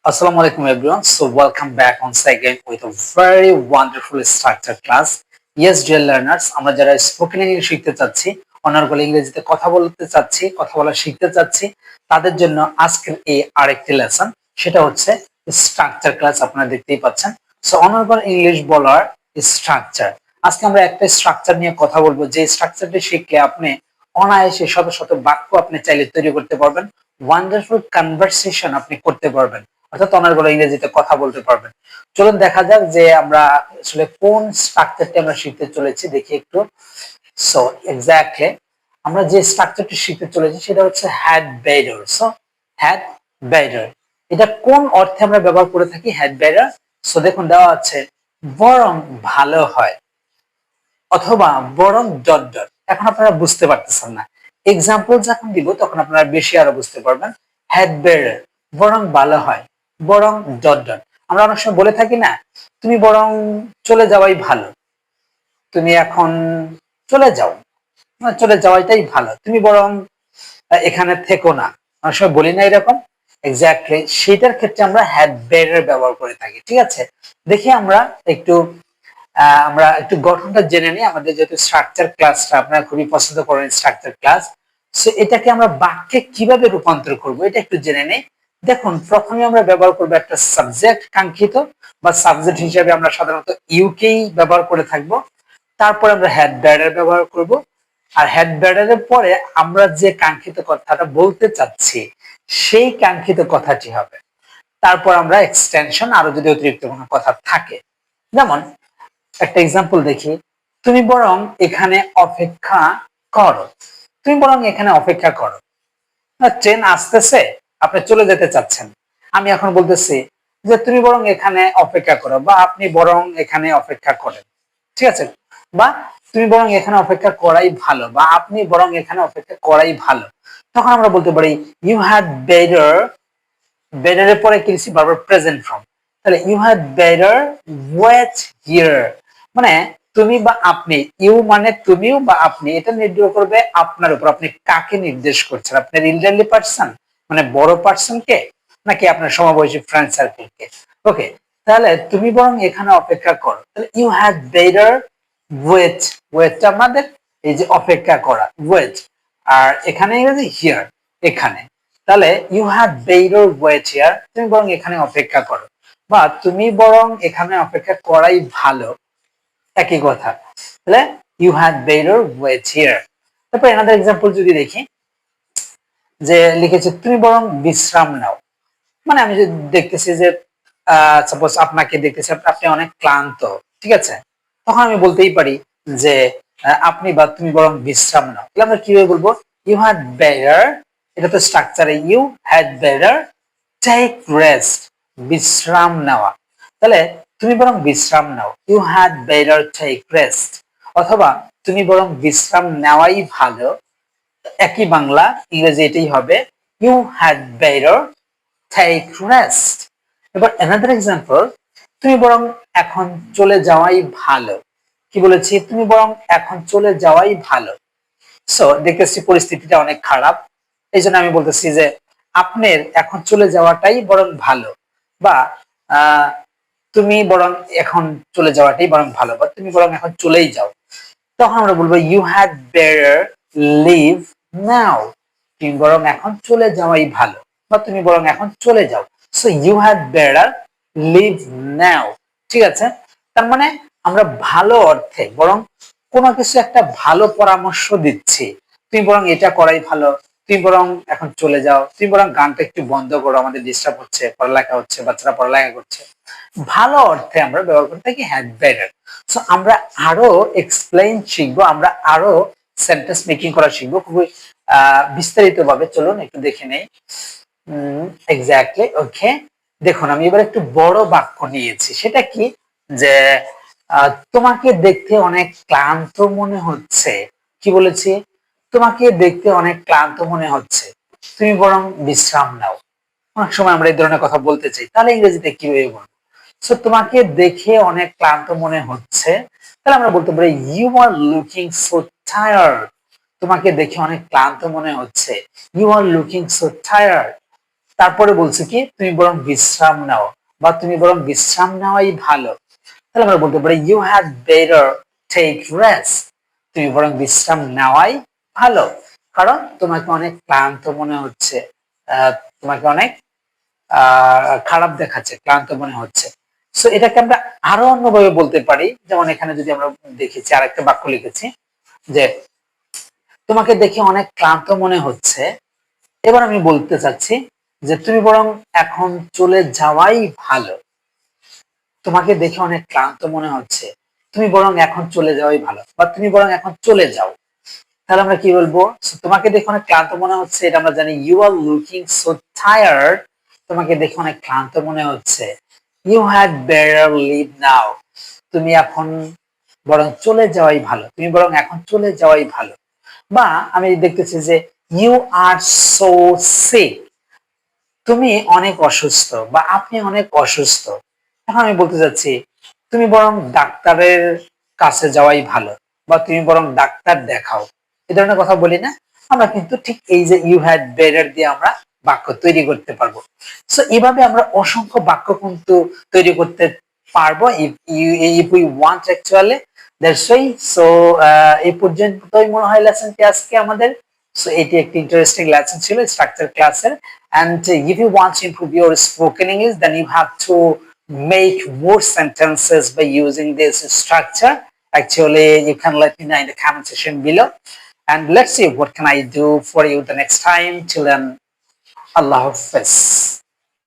Assalamualaikum everyone. So welcome back once again with a very wonderful structure class. Yes, dear learners, আমরা যারা spoken English শিখতে চাচ্ছি, অনর্গল ইংরেজিতে কথা বলতে চাচ্ছি, কথা বলা শিখতে চাচ্ছি, তাদের জন্য আজকের এই আরেকটি লেসন, সেটা হচ্ছে স্ট্রাকচার ক্লাস। আপনারা দেখতেই পাচ্ছেন। সো অনর্গল ইংলিশ বলার স্ট্রাকচার। আজকে আমরা একটা স্ট্রাকচার নিয়ে কথা বলবো, যে স্ট্রাকচারটি শিখলে আপনি অনায়াসে শত শত বাক্য আপনি চাইলে তৈরি করতে পারবেন, ওয়ান্ডারফুল কনভারসেশন আপনি করতে পারবেন, অর্থাৎ অনার্গল ইংরেজিতে কথা বলতে পারবেন। চলুন দেখা যাক যে আমরা আসলে কোন স্ট্রাকচারটি আমরা শিখতে চলেছি, দেখি একটু। সো এক্স্যাক্টলি আমরা যে স্ট্রাকচারটি শিখতে চলেছি সেটা হচ্ছে had better. So had better, এটা কোন অর্থে আমরা ব্যবহার করে থাকি হ্যাড বেটার? সো দেখুন দেওয়া আছে বরং ভালো হয়, অথবা বরং ডট ডট। এখন আপনারা বুঝতে পারতেছেন না, এক্সাম্পল যখন দিব তখন আপনারা বেশি আরো বুঝতে পারবেন। হ্যাড বেটার, বরং ভালো হয়, বরং ডট ডট। আমরা অনেক সময় বলে থাকি না, তুমি বরং চলে যাওয়াই ভালো, তুমি এখন চলে যাও, চলে যাওয়াটাই ভালো, তুমি বরং এখানে থেকো না। অনেক সময় বলি না এরকম? এক্স্যাক্টলি সেটার ক্ষেত্রে আমরা হ্যাড বেটার ব্যবহার করে থাকি। ঠিক আছে, দেখি আমরা একটু গঠনটা জেনে নিই। আমাদের যেহেতু স্ট্রাকচার ক্লাসটা আপনারা খুবই পছন্দ করেন স্ট্রাকচার ক্লাস, সো এটাকে আমরা বাক্যে কিভাবে রূপান্তর করব এটা একটু জেনে নিই। দেখুন, প্রথমে আমরা ব্যবহার করব একটা সাবজেক্ট কাঙ্ক্ষিত, বা সাবজেক্ট হিসেবে আমরা সাধারণত ইউকেই ব্যবহার করে থাকবো। তারপর আমরা হ্যাড বেটার ব্যবহার করব, আর হ্যাড বেটারের পরে আমরা যে কাঙ্ক্ষিত কথাটা বলতে চাচ্ছি সেই কাঙ্ক্ষিত কথাটি হবে। তারপর আমরা এক্সটেনশন, আরো যদি অতিরিক্ত কোনো কথা থাকে, যেমন একটা এক্সাম্পল দেখি, তুমি বরং এখানে অপেক্ষা করো, তুমি বরং এখানে অপেক্ষা করো। ট্রেন আসতেছে, আপনি চলে যেতে চাচ্ছেন, আমি এখন বলতেছি যে তুমি বরং এখানে অপেক্ষা করো, বা আপনি বরং এখানে অপেক্ষা করেন। ঠিক আছে, বা তুমি বরং এখানে অপেক্ষা করাই ভালো, বা আপনি বরং এখানে অপেক্ষা করাই ভালো। তখন আমরা বলতে পারি ইউ হ্যাড বেটার, বেটারের পরে কি দিচ্ছি? বারবার প্রেজেন্ট ফর্ম। তাহলে you had better wait here, মানে তুমি বা আপনি, ইউ মানে তুমিও বা আপনি, এটা নির্ভর করবে আপনার উপর, আপনি কাকে নির্দেশ করছেন, আপনার এল্ডারলি পার্সন মানে বড় পার্সনকে, নাকি আপনার সমবয়সী ফ্রেন্ড সার্কেলকে। ওকে, তাহলে তুমি বরং এখানে অপেক্ষা করো, তাহলে ইউ হ্যাড বেটার ওয়েট, ওয়েটটা আমাদের এই যে অপেক্ষা করা, ওয়েট, আর এখানে ইংরেজি হিয়ার, এখানে। তাহলে you had better wait here, তুমি বরং এখানে অপেক্ষা করো, বা তুমি বরং এখানে অপেক্ষা করাই ভালো, একই কথা। তাহলে you had better wait here. তারপর এনাদার এক্সাম্পল যদি দেখি, যে লিখেছে তুমি বরং বিশ্রাম নাও, মানে আমি যদি দেখতেছি যে সাপোজ আপনাকে দেখতেছি আপনি অনেক ক্লান্ত, ঠিক আছে, তখন আমি বলতেই পারি যে আপনি বা তুমি বরং বিশ্রাম নাও। তাহলে আমরা কিভাবে বলবো? ইউ হ্যাড বেটার, এটা তো স্ট্রাকচারে you had better take rest, বিশ্রাম নেওয়া। তাহলে তুমি বরং বিশ্রাম নাও, you had better take rest, অথবা তুমি বরং বিশ্রাম নেওয়াই ভালো, একই বাংলা ইংরেজি এটাই হবে, you had better take rest. এবার অ্যানাদার এক্সাম্পল, তুমি বরং এখন চলে যাওয়াই ভালো। কি বলেছি? তুমি বরং এখন চলে যাওয়াই ভালো। সো দেখতেছি পরিস্থিতিটা অনেক খারাপ, এই জন্য আমি বলতেছি যে আপনার এখন চলে যাওয়াটাই বরং ভালো, বা আহ তুমি বরং এখন চলে যাওয়াটাই বরং ভালো, বা তুমি বরং এখন চলেই যাও। তখন আমরা বলবো you had better leave now, তুমি বরং এখন চলে যাওয়াই ভালো, বা তুমি বরং এখন চলে যাও। So you had better leave now. ঠিক আছে, তার মানে আমরা ভালো অর্থে বরং কোনো কিছু একটা ভালো পরামর্শ দিচ্ছি, তুমি বরং এটা করাই ভালো, তুমি বরং এখন চলে যাও, তুমি বরং গানটা একটু বন্ধ করো, আমাদের ডিস্টার্ব হচ্ছে, পড়ালেখা হচ্ছে, বাচ্চারা পড়ালেখা করছে। ভালো অর্থে আমরা ব্যবহার করে থাকি হ্যাড বেটার। সো আমরা আরো এক্সপ্লেইন শিখবো, আমরা আরো সেন্টেন্স মেকিং করা শিখবো খুবই বিস্তারিত ভাবে। চলুন একটু দেখে নেই। এক্স্যাক্টলি ওকে, দেখুন আমি এবার একটু বড় বাক্য নিয়েছি, সেটা কি? যে তোমাকে দেখতে অনেক ক্লান্ত মনে হচ্ছে। কি বলেছি? তোমাকে দেখতে অনেক ক্লান্ত মনে হচ্ছে, তুমি বরং বিশ্রাম নাও। অনেক সময় আমরা এই ধরনের কথা বলতে চাই, তাহলে ইংরেজিতে কিভাবে বলবো? সো তোমাকে দেখে অনেক ক্লান্ত মনে হচ্ছে, তাহলে আমরা বলতে পারি you are looking so tired, তোমাকে দেখে অনেক ক্লান্ত মনে হচ্ছে, you are looking so tired. তারপরে বলছে কি তুমি বরং বিশ্রাম নাও বা তুমি বরং বিশ্রাম নেওয়াই ভালো। তাহলে আমরা বলতে পারি you had better take rest, তুমি বরং বিশ্রাম নেওয়াই ভালো, কারণ তোমাকে অনেক ক্লান্ত মনে হচ্ছে, তোমাকে অনেক খারাপ দেখাচ্ছে, ক্লান্ত মনে হচ্ছে। সো এটাকে আমরা আরো অন্যভাবে বলতে পারি, যেমন এখানে যদি আমরা দেখেছি আরেকটা বাক্য লিখেছি যে তোমাকে দেখে অনেক ক্লান্ত মনে হচ্ছে, এবার আমি বলতে চাচ্ছি যে তুমি বরং এখন চলে যাওয়াই ভালো। তোমাকে দেখে অনেক ক্লান্ত মনে হচ্ছে, তুমি বরং এখন চলে যাওয়াই ভালো, বা তুমি বরং এখন চলে যাও। তাহলে আমরা কি বলবো? তোমাকে দেখে অনেক ক্লান্ত মনে হচ্ছে, এটা আমরা জানি you are looking so tired, তোমাকে দেখে অনেক ক্লান্ত মনে হচ্ছে। You had better leave now, তুমি এখন বরং চলে যাওয়াই ভালো, তুমি বরং এখন চলে যাওয়াই ভালো। বা আমি দেখতেছি যে ইউ আর সো সিক, তুমি অনেক অসুস্থ বা আপনি অনেক অসুস্থ। এখন আমি বলতে চাচ্ছি তুমি বরং ডাক্তারের কাছে যাওয়াই ভালো, বা তুমি বরং ডাক্তার দেখাও। এই ধরনের কথা বলি না আমরা, কিন্তু ঠিক এই যে ইউ হ্যাড বেটার দিয়ে আমরা বাক্য তৈরি করতে পারবো। সো এইভাবে আমরা অসংখ্য বাক্য কিন্তু তৈরি করতে পারবো if we want actually. That's why. So এই পর্যন্তই মনে হয় লেসনটি আজকে আমাদের। সো এটি একটি ইন্টারেস্টিং লেসন ছিল স্ট্রাকচার ক্লাসের। And if you want to improve your spoken English, then you have to make more sentences by using this structure. Actually, you can let me know in the comment section below. And let's see what can I do for you the next time. Till then, Allah Hafiz.